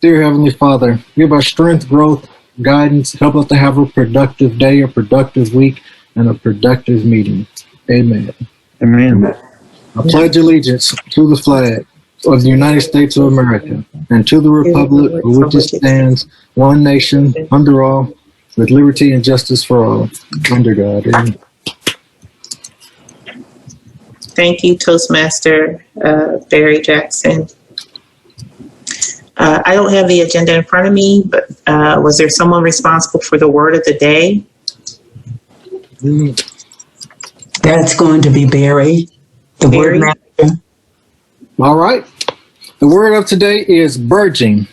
Dear Heavenly Father, give us strength, growth, guidance. Help us to have a productive day, a productive week, and a productive meeting. Amen. Amen. I pledge allegiance to the flag of the United States of America and to the republic for which it stands, one nation, under all, with liberty and justice for all, under God. Amen. Thank you, Toastmaster Barry Jackson. I don't have the agenda in front of me, but was there someone responsible for the word of the day? That's going to be Barry, the Barry? word master. All right. The word of today is burgeon.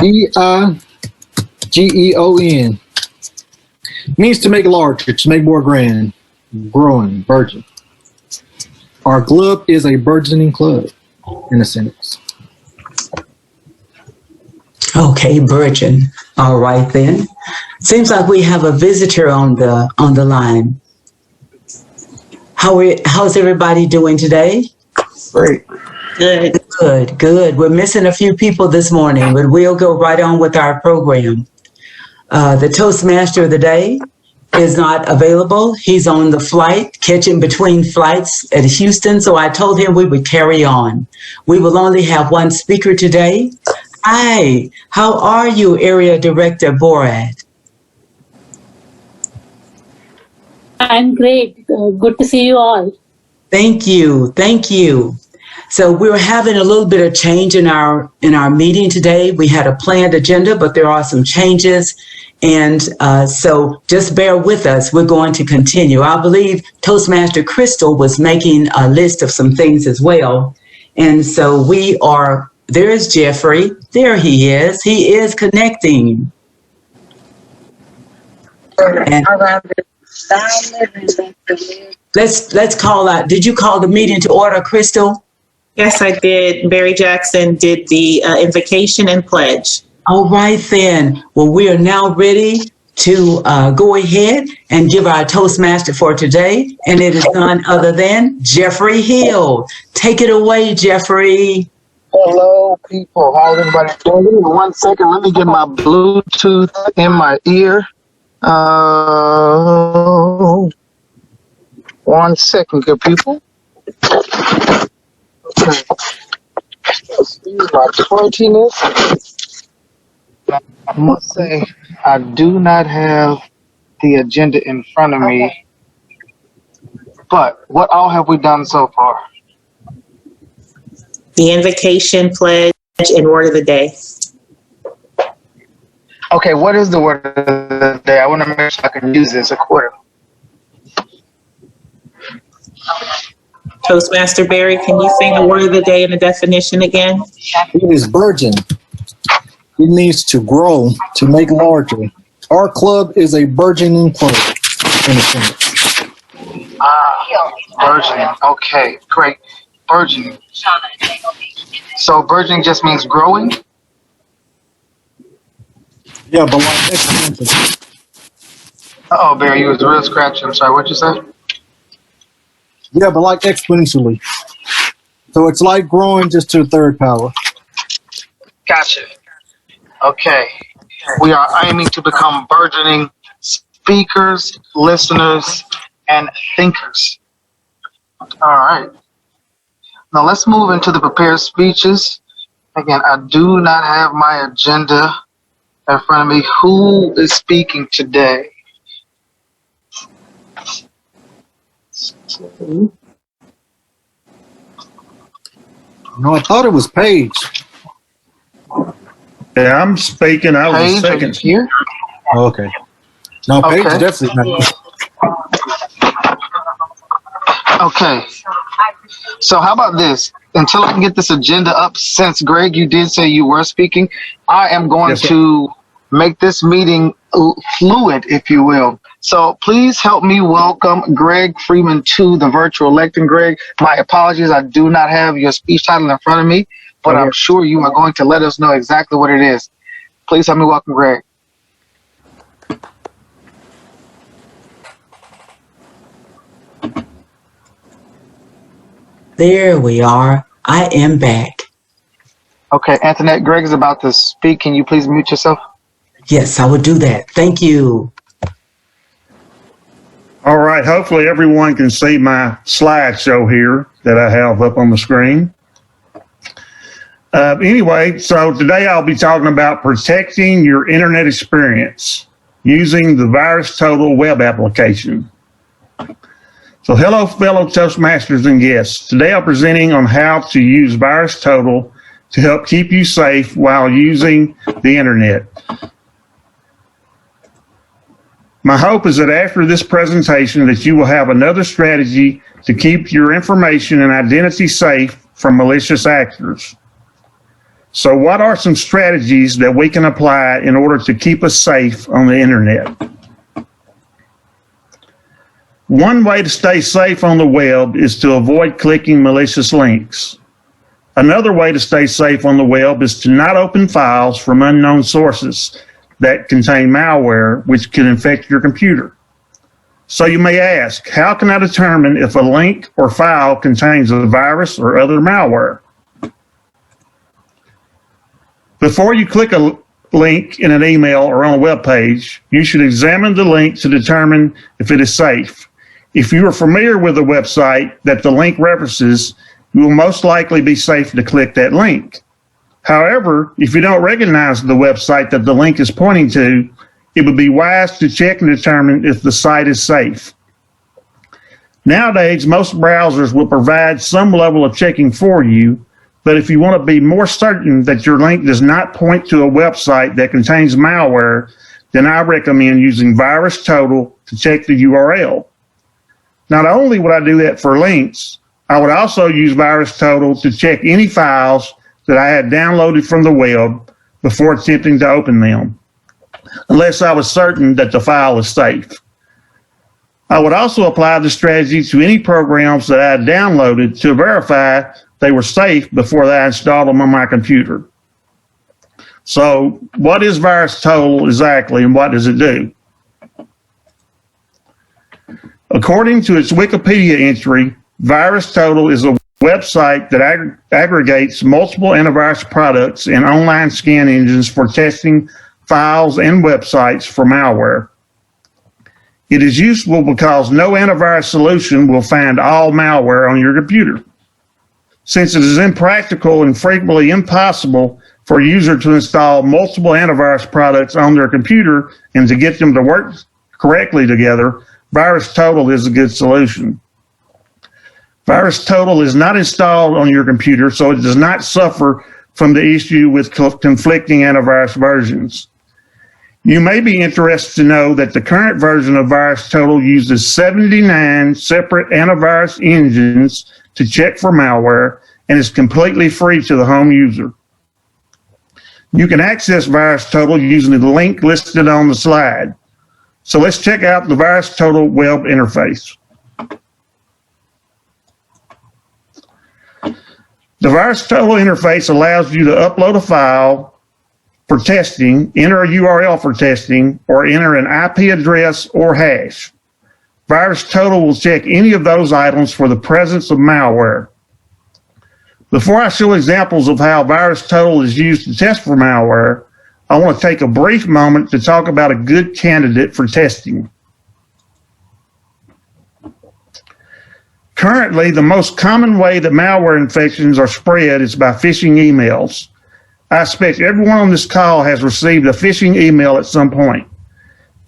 B-I-G-E-O-N. Means to make larger, to make more grand, growing, burgeon. Our club is a burgeoning club, in a sentence. Okay, Virgin. All right then. Seems like we have a visitor on the line. How's everybody doing today? Great. Good. Good. We're missing a few people this morning, but we'll go right on with our program. The Toastmaster of the day is not available. He's on the flight, catching between flights at Houston, so I told him we would carry on. We will only have one speaker today. Hi, how are you, Area Director Borat? I'm great. Good to see you all. Thank you. So we're having a little bit of change in our meeting today. We had a planned agenda, but there are some changes. And so just bear with us. We're going to continue. I believe Toastmaster Crystal was making a list of some things as well. And so there's Jeffrey. There he is. He is connecting. And let's call out. Did you call the meeting to order, Crystal? Yes, I did. Barry Jackson did the invocation and pledge. All right, then. Well, we are now ready to go ahead and give our Toastmaster for today. And it is none other than Jeffrey Hill. Take it away, Jeffrey. Hello, people. How's everybody doing? Give me 1 second. Let me get my Bluetooth in my ear. 1 second, good people. Okay. Excuse my twerkiness. I must say, I do not have the agenda in front of me. But what all have we done so far? The invocation, pledge, and word of the day. Okay, what is the word of the day? I want to make sure I can use this accordingly. Toastmaster Barry, can you say the word of the day and the definition again? It is burgeon. It means to grow, to make larger. Our club is a burgeoning club, in a sentence. Burgeoning. Okay, great. Burgeoning. So burgeoning just means growing? Yeah, but like exponentially. Uh-oh, Barry, you was real scratchy. I'm sorry, what'd you say? Yeah, but like exponentially. So it's like growing just to the third power. Gotcha. Okay. We are aiming to become burgeoning speakers, listeners, and thinkers. All right. Now let's move into the prepared speeches. Again, I do not have my agenda in front of me. Who is speaking today? No, I thought it was Paige. Yeah, I'm speaking. I was Paige, second. are you here? Oh, okay. No, Paige Okay. is definitely not. Okay. So how about this? Until I can get this agenda up, since Greg, you did say you were speaking, I am going Yes, sir. to make this meeting fluid, if you will. So please help me welcome GregFreeman to the virtual lectern. Greg, my apologies. I do not have your speech title in front of me, but I'm sure you are going to let us know exactly what it is. Please help me welcome Greg. There we are. I am back. Okay, Antoinette, Greg is about to speak. Can you please mute yourself? Yes, I will do that. Thank you. All right. Hopefully everyone can see my slideshow here that I have up on the screen. Anyway, so today I'll be talking about protecting your internet experience using the VirusTotal web application. So hello, fellow Toastmasters and guests. Today I'm presenting on how to use VirusTotal to help keep you safe while using the internet. My hope is that after this presentation that you will have another strategy to keep your information and identity safe from malicious actors. So what are some strategies that we can apply in order to keep us safe on the internet? One way to stay safe on the web is to avoid clicking malicious links. Another way to stay safe on the web is to not open files from unknown sources that contain malware, which can infect your computer. So you may ask, how can I determine if a link or file contains a virus or other malware? Before you click a link in an email or on a web page, you should examine the link to determine if it is safe. If you are familiar with the website that the link references, you will most likely be safe to click that link. However, if you don't recognize the website that the link is pointing to, it would be wise to check and determine if the site is safe. Nowadays, most browsers will provide some level of checking for you, but if you want to be more certain that your link does not point to a website that contains malware, then I recommend using VirusTotal to check the URL. Not only would I do that for links, I would also use VirusTotal to check any files that I had downloaded from the web before attempting to open them, unless I was certain that the file is safe. I would also apply the strategy to any programs that I had downloaded to verify they were safe before I installed them on my computer. So what is VirusTotal exactly, and what does it do? According to its Wikipedia entry, VirusTotal is a website that aggregates multiple antivirus products and online scan engines for testing files and websites for malware. It is useful because no antivirus solution will find all malware on your computer. Since it is impractical and frequently impossible for a user to install multiple antivirus products on their computer and to get them to work correctly together, VirusTotal is a good solution. VirusTotal is not installed on your computer, so it does not suffer from the issue with conflicting antivirus versions. You may be interested to know that the current version of VirusTotal uses 79 separate antivirus engines to check for malware and is completely free to the home user. You can access VirusTotal using the link listed on the slide. So let's check out the VirusTotal web interface. The VirusTotal interface allows you to upload a file for testing, enter a URL for testing, or enter an IP address or hash. VirusTotal will check any of those items for the presence of malware. Before I show examples of how VirusTotal is used to test for malware, I want to take a brief moment to talk about a good candidate for testing. Currently, the most common way that malware infections are spread is by phishing emails. I expect everyone on this call has received a phishing email at some point.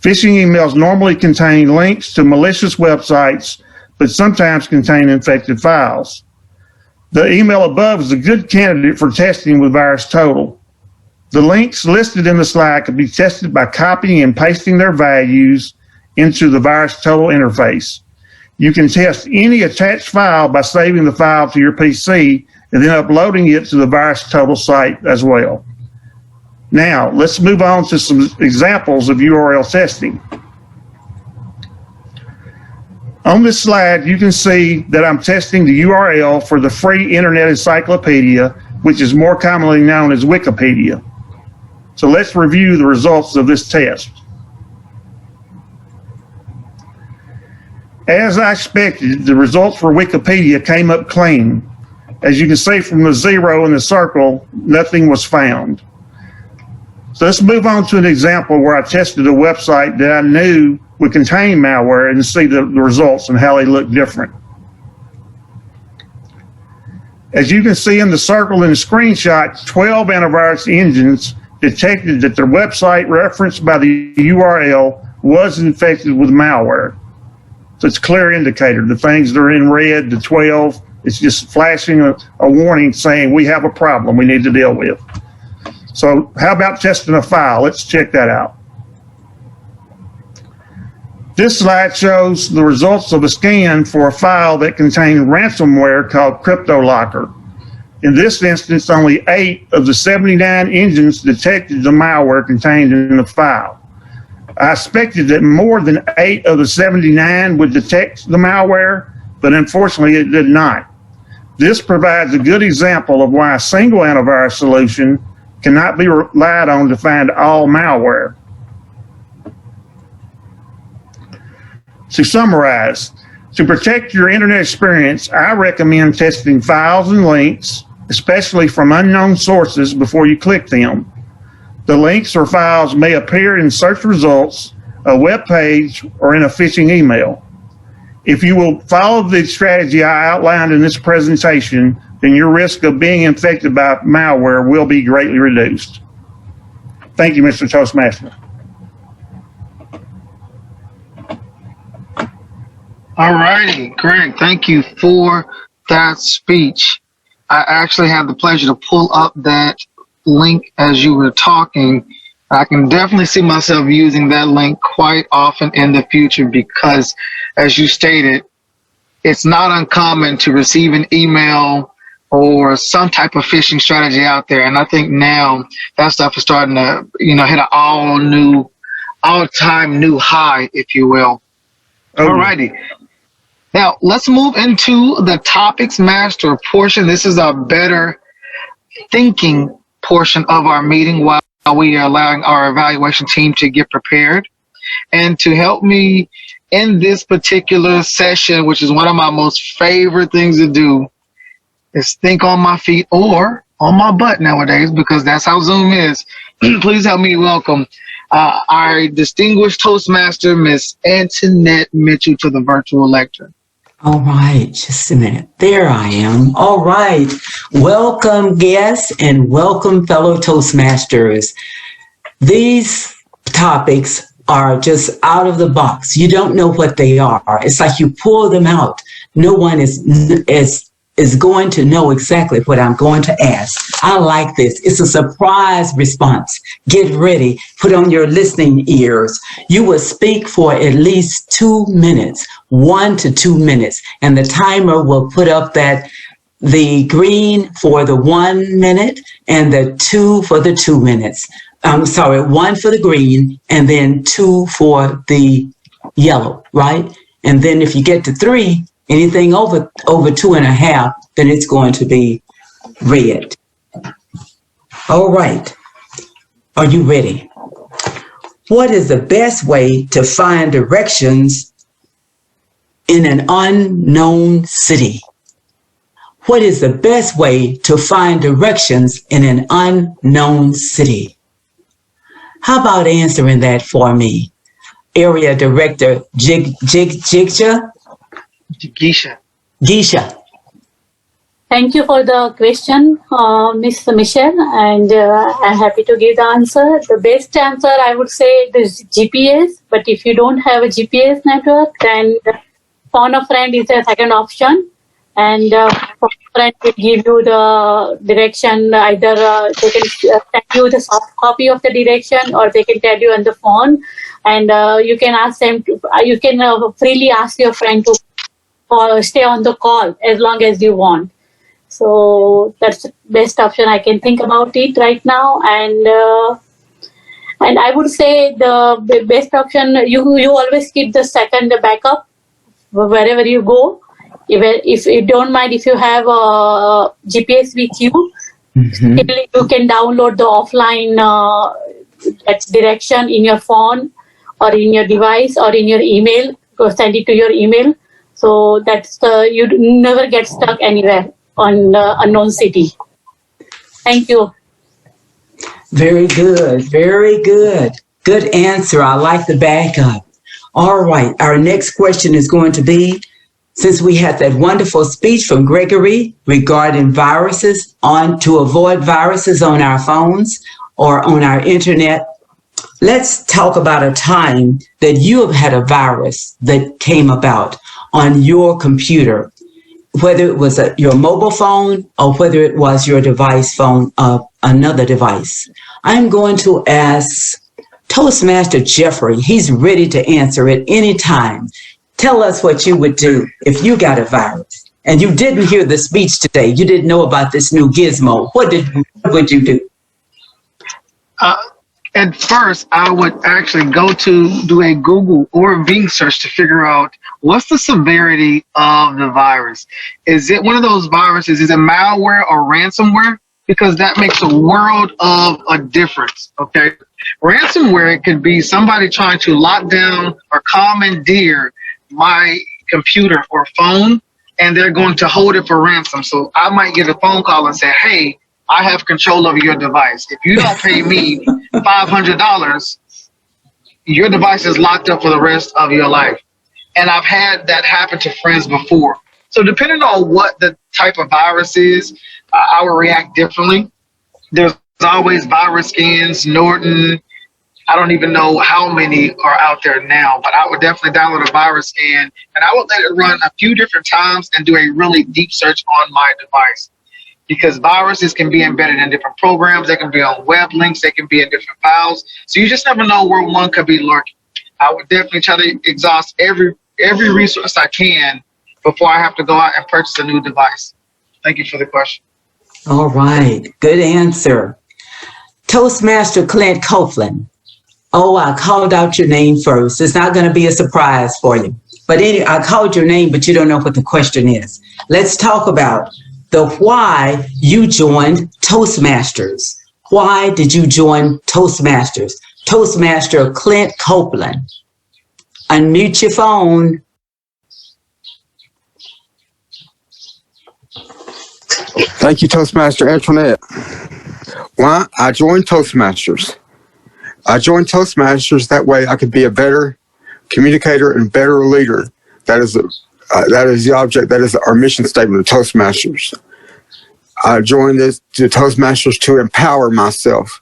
Phishing emails normally contain links to malicious websites, but sometimes contain infected files. The email above is a good candidate for testing with VirusTotal. The links listed in the slide can be tested by copying and pasting their values into the VirusTotal interface. You can test any attached file by saving the file to your PC and then uploading it to the VirusTotal site as well. Now, let's move on to some examples of URL testing. On this slide, you can see that I'm testing the URL for the free Internet Encyclopedia, which is more commonly known as Wikipedia. So let's review the results of this test. As I expected, the results for Wikipedia came up clean. As you can see from the 0 in the circle, nothing was found. So let's move on to an example where I tested a website that I knew would contain malware and see the results and how they look different. As you can see in the circle in the screenshot, 12 antivirus engines detected that their website referenced by the URL was infected with malware. So it's a clear indicator. The things that are in red, the 12, it's just flashing a warning saying we have a problem we need to deal with. So how about testing a file? Let's check that out. This slide shows the results of a scan for a file that contained ransomware called CryptoLocker. In this instance, only 8 of the 79 engines detected the malware contained in the file. I expected that more than 8 of the 79 would detect the malware, but unfortunately it did not. This provides a good example of why a single antivirus solution cannot be relied on to find all malware. To summarize, to protect your internet experience, I recommend testing files and links, especially from unknown sources, before you click them. The links or files may appear in search results, a web page, or in a phishing email. If you will follow the strategy I outlined in this presentation, then your risk of being infected by malware will be greatly reduced. Thank you, Mr. Toastmaster. All righty, Greg, thank you for that speech. I actually had the pleasure to pull up that link as you were talking. I can definitely see myself using that link quite often in the future because, as you stated, it's not uncommon to receive an email or some type of phishing strategy out there. And I think now that stuff is starting to, hit an all-time new high, if you will. All righty. Now, let's move into the Topics Master portion. This is our better thinking portion of our meeting while we are allowing our evaluation team to get prepared. And to help me in this particular session, which is one of my most favorite things to do, is think on my feet or on my butt nowadays, because that's how Zoom is. Please help me welcome our distinguished Toastmaster, Miss Antoinette Mitchell, to the virtual lecture. All right, just a minute. There I am. All right. Welcome, guests, and welcome, fellow Toastmasters. These topics are just out of the box. You don't know what they are. It's like you pull them out. No one is going to know exactly what I'm going to ask. I like this. It's a surprise response. Get ready. Put on your listening ears. You will speak for at least 2 minutes, 1 to 2 minutes, and the timer will put up that the green for the 1 minute and the 2 for the 2 minutes. 1 for the green and then 2 for the yellow, right? And then if you get to 3, anything over 2.5, then it's going to be red. All right. Are you ready? What is the best way to find directions in an unknown city? What is the best way to find directions in an unknown city? How about answering that for me? Area Director Gisha? Thank you for the question, Ms. Michelle, and I'm happy to give the answer. The best answer, I would say, is GPS, but if you don't have a GPS network, then phone a friend is a second option, and phone a friend will give you the direction. Either they can send you the soft copy of the direction, or they can tell you on the phone, and you can ask them to, you can freely ask your friend to stay on the call as long as you want. So that's the best option I can think about it right now. And I would say the best option, you always keep the second backup wherever you go. If you don't mind, if you have a GPS with you, you can download the offline direction in your phone or in your device or in your email, or send it to your email. So that's you never get stuck anywhere on unknown city. Thank you. Very good. Very good. Good answer. I like the backup. All right. Our next question is going to be, since we had that wonderful speech from Gregory regarding viruses, to avoid viruses on our phones or on our internet, let's talk about a time that you have had a virus that came about on your computer, whether it was your mobile phone or whether it was your device phone, another device. I'm going to ask Toastmaster Jeffrey. He's ready to answer at any time. Tell us what you would do if you got a virus and you didn't hear the speech today. You didn't know about this new gizmo. What would you do? At first, I would actually go to do a Google or a Bing search to figure out what's the severity of the virus. Is it one of those viruses? Is it malware or ransomware? Because that makes a world of a difference, okay? Ransomware could be somebody trying to lock down or commandeer my computer or phone, and they're going to hold it for ransom. So I might get a phone call and say, hey, I have control over your device. If you don't pay me $500, your device is locked up for the rest of your life. And I've had that happen to friends before. So depending on what the type of virus is, I will react differently. There's always virus scans, Norton. I don't even know how many are out there now, but I would definitely download a virus scan and I would let it run a few different times and do a really deep search on my device. Because viruses can be embedded in different programs, they can be on web links, they can be in different files. So you just never know where one could be lurking. I would definitely try to exhaust every resource I can before I have to go out and purchase a new device. Thank you for the question. All right. Good answer. Toastmaster Clint Copeland. Oh, I called out your name first. It's not going to be a surprise for you. But anyway, I called your name, but you don't know what the question is. Let's talk about the why you joined Toastmasters. Why did you join Toastmasters? Toastmaster Clint Copeland. Unmute your phone. Thank you, Toastmaster Antoinette. Why I joined Toastmasters. I joined Toastmasters that way I could be a better communicator and better leader. That is the object. That is our mission statement of Toastmasters. I joined the Toastmasters to empower myself,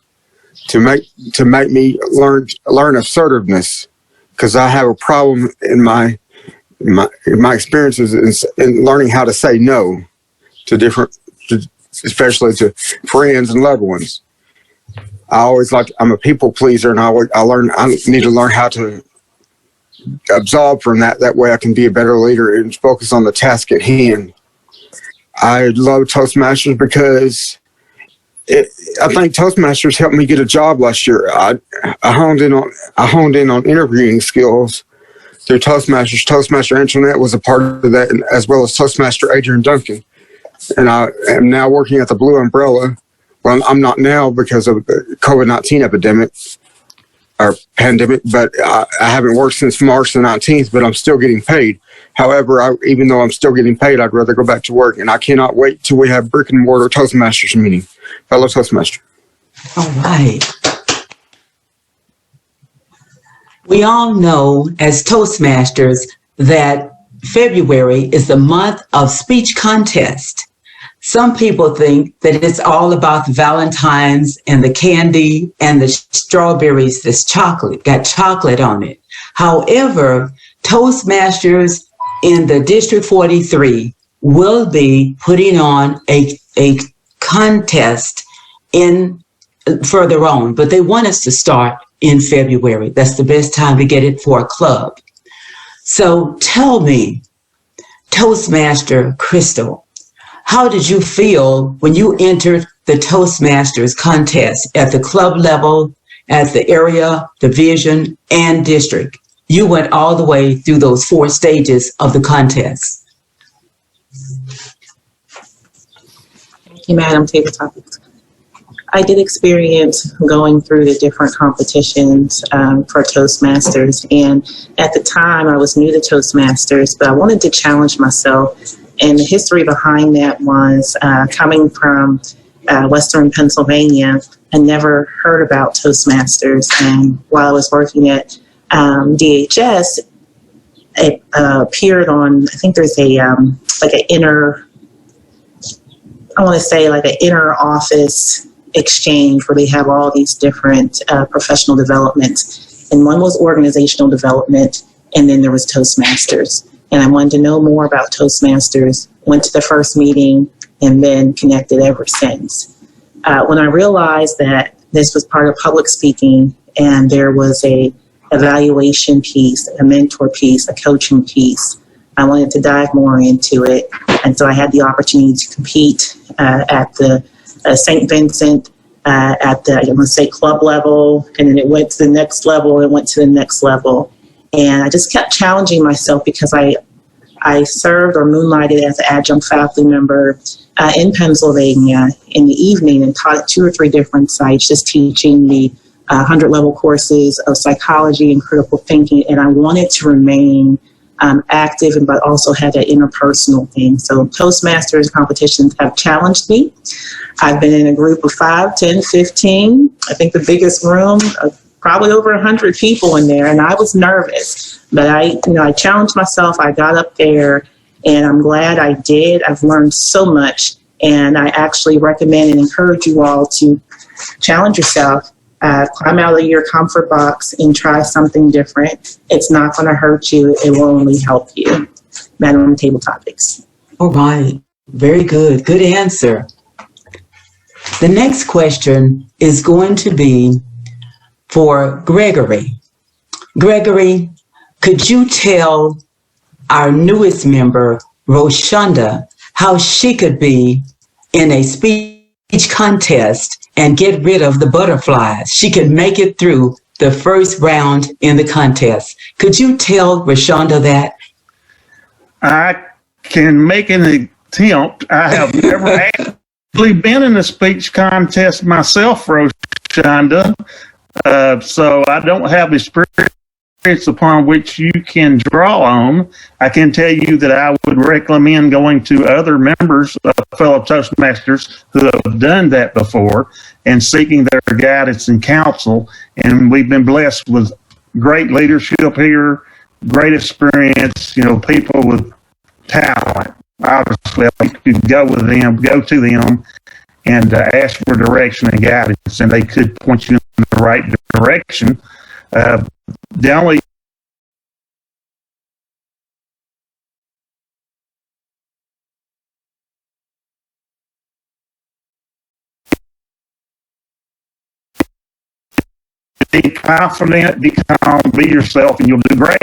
to make me learn assertiveness, because I have a problem in my experiences in learning how to say no to especially to friends and loved ones. I'm a people pleaser, and I need to learn how to absolve from that. That way I can be a better leader and focus on the task at hand. I love Toastmasters because I think Toastmasters helped me get a job last year. I honed in on interviewing skills through Toastmasters. Toastmaster Antoinette was a part of that, as well as Toastmaster Adrian Duncan. And I am now working at the Blue Umbrella. Well, I'm not now because of the COVID-19 epidemic or pandemic, but I haven't worked since March the 19th, but I'm still getting paid. However, even though I'm still getting paid, I'd rather go back to work, and I cannot wait till we have brick and mortar Toastmasters meeting. Fellow Toastmaster. All right. We all know as Toastmasters that February is the month of speech contest. Some people think that it's all about the Valentine's and the candy and the strawberries, this chocolate, got chocolate on it. However, Toastmasters in the District 43 will be putting on a contest in further on, but they want us to start in February. That's the best time to get it for a club. So tell me, Toastmaster Crystal, how did you feel when you entered the Toastmasters contest at the club level, at the area, division, and district? You went all the way through those 4 stages of the contest. Thank you, Madam Table Topics. I did experience going through the different competitions for Toastmasters, and at the time I was new to Toastmasters, but I wanted to challenge myself And the history behind that was coming from Western Pennsylvania. I never heard about Toastmasters. And while I was working at DHS, it appeared on, I think there's a like an inner, I want to say like an inner office exchange where they have all these different professional developments. And one was organizational development, and then there was Toastmasters. And I wanted to know more about Toastmasters, went to the first meeting, and then connected ever since. When I realized that this was part of public speaking and there was a evaluation piece, a mentor piece, a coaching piece, I wanted to dive more into it. And so I had the opportunity to compete at the St. Vincent, at the, I want to say, club level, and then it went to the next level, and went to the next level. And I just kept challenging myself because I served or moonlighted as an adjunct faculty member in Pennsylvania in the evening and taught at 2 or 3 different sites, just teaching the 100-level courses of psychology and critical thinking. And I wanted to remain active, but also had that interpersonal thing. So Toastmasters competitions have challenged me. I've been in a group of 5, 10, 15. I think the biggest room, probably over 100 people in there, and I was nervous. But I challenged myself. I got up there, and I'm glad I did. I've learned so much, and I actually recommend and encourage you all to challenge yourself. Climb out of your comfort box and try something different. It's not going to hurt you. It will only help you. Madam Table Topics. All right. Very good. Good answer. The next question is going to be for Gregory. Gregory, could you tell our newest member, Roshonda, how she could be in a speech contest and get rid of the butterflies? She could make it through the first round in the contest. Could you tell Roshonda that? I can make an attempt. I have never actually been in a speech contest myself, Roshonda. So I don't have experience upon which you can draw on. I can tell you that I would recommend going to other members, fellow Toastmasters who have done that before and seeking their guidance and counsel. And we've been blessed with great leadership here, great experience, people with talent. Obviously, you could go to them and ask for direction and guidance, and they could point you in the right direction. The only be confident, be calm, be yourself, and you'll do great.